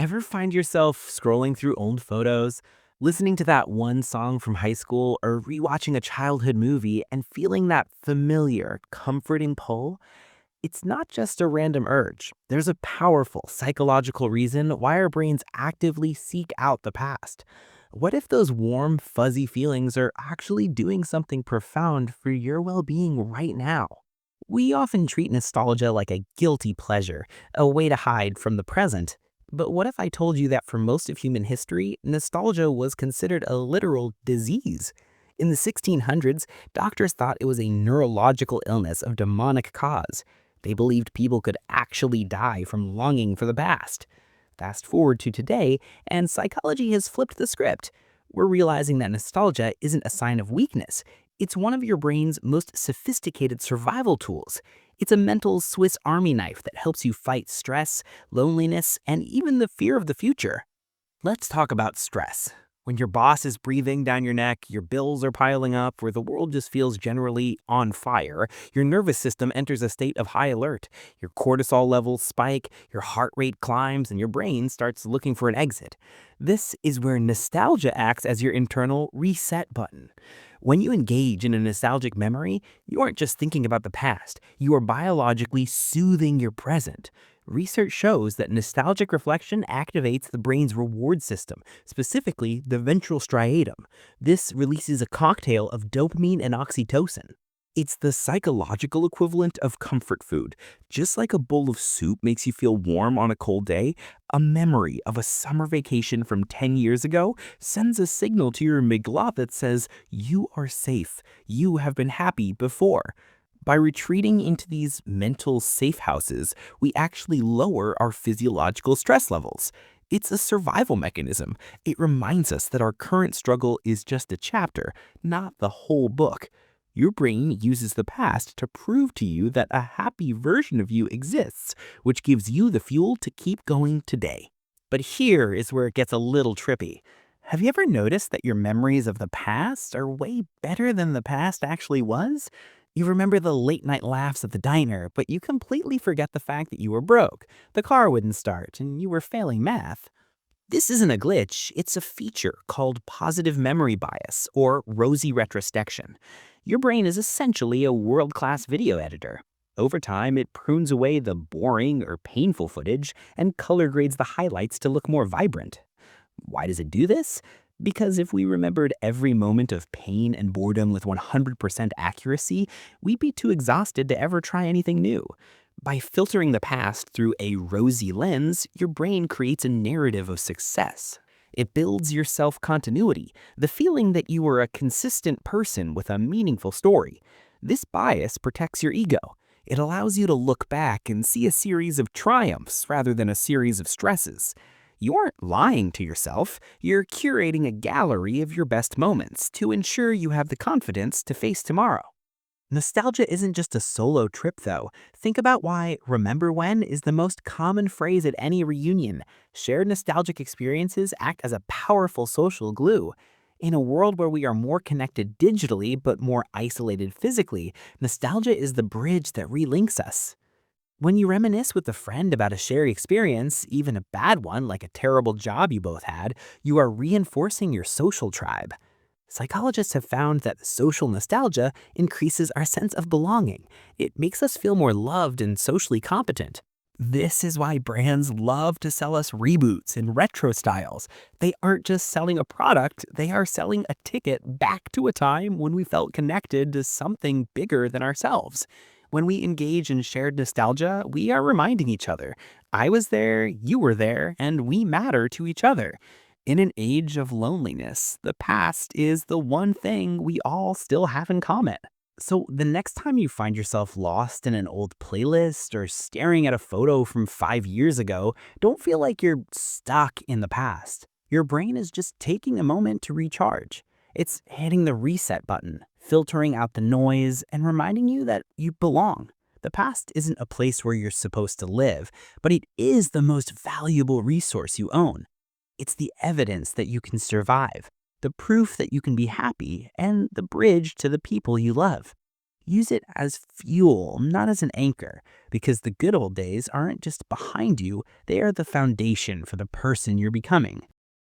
Ever find yourself scrolling through old photos, listening to that one song from high school, or rewatching a childhood movie and feeling that familiar, comforting pull? It's not just a random urge. There's a powerful psychological reason why our brains actively seek out the past. What if those warm, fuzzy feelings are actually doing something profound for your well being right now? We often treat nostalgia like a guilty pleasure, a way to hide from the present. But what if I told you that for most of human history, nostalgia was considered a literal disease? In the 1600s, doctors thought it was a neurological illness of demonic cause. They believed people could actually die from longing for the past. Fast forward to today, and psychology has flipped the script. We're realizing that nostalgia isn't a sign of weakness. It's one of your brain's most sophisticated survival tools. It's a mental Swiss Army knife that helps you fight stress, loneliness, and even the fear of the future. Let's talk about stress. When your boss is breathing down your neck, your bills are piling up, or the world just feels generally on fire, your nervous system enters a state of high alert. Your cortisol levels spike, your heart rate climbs, and your brain starts looking for an exit. This is where nostalgia acts as your internal reset button. When you engage in a nostalgic memory, you aren't just thinking about the past, you are biologically soothing your present. Research shows that nostalgic reflection activates the brain's reward system, specifically the ventral striatum. This releases a cocktail of dopamine and oxytocin. It's the psychological equivalent of comfort food. Just like a bowl of soup makes you feel warm on a cold day, a memory of a summer vacation from 10 years ago sends a signal to your amygdala that says, you are safe, you have been happy before. By retreating into these mental safe houses, we actually lower our physiological stress levels. It's a survival mechanism. It reminds us that our current struggle is just a chapter, not the whole book. Your brain uses the past to prove to you that a happy version of you exists, which gives you the fuel to keep going today. But here is where it gets a little trippy. Have you ever noticed that your memories of the past are way better than the past actually was? You remember the late night laughs at the diner, but you completely forget the fact that you were broke, the car wouldn't start, and you were failing math. This isn't a glitch, it's a feature called positive memory bias, or rosy retrospection. Your brain is essentially a world-class video editor. Over time, it prunes away the boring or painful footage and color grades the highlights to look more vibrant. Why does it do this? Because if we remembered every moment of pain and boredom with 100% accuracy, we'd be too exhausted to ever try anything new. By filtering the past through a rosy lens, your brain creates a narrative of success. It builds your self-continuity, the feeling that you are a consistent person with a meaningful story. This bias protects your ego. It allows you to look back and see a series of triumphs rather than a series of stresses. You aren't lying to yourself, you're curating a gallery of your best moments to ensure you have the confidence to face tomorrow. Nostalgia isn't just a solo trip, though. Think about why "remember when" is the most common phrase at any reunion. Shared nostalgic experiences act as a powerful social glue. In a world where we are more connected digitally but more isolated physically, nostalgia is the bridge that relinks us. When you reminisce with a friend about a shared experience, even a bad one like a terrible job you both had, you are reinforcing your social tribe. Psychologists have found that social nostalgia increases our sense of belonging. It makes us feel more loved and socially competent. This is why brands love to sell us reboots and retro styles. They aren't just selling a product, they are selling a ticket back to a time when we felt connected to something bigger than ourselves. When we engage in shared nostalgia, we are reminding each other, I was there, you were there, and we matter to each other. In an age of loneliness, the past is the one thing we all still have in common. So the next time you find yourself lost in an old playlist or staring at a photo from 5 years ago, don't feel like you're stuck in the past. Your brain is just taking a moment to recharge. It's hitting the reset button, filtering out the noise, and reminding you that you belong. The past isn't a place where you're supposed to live, but it is the most valuable resource you own. It's the evidence that you can survive, the proof that you can be happy, and the bridge to the people you love. Use it as fuel, not as an anchor, because the good old days aren't just behind you, they are the foundation for the person you're becoming.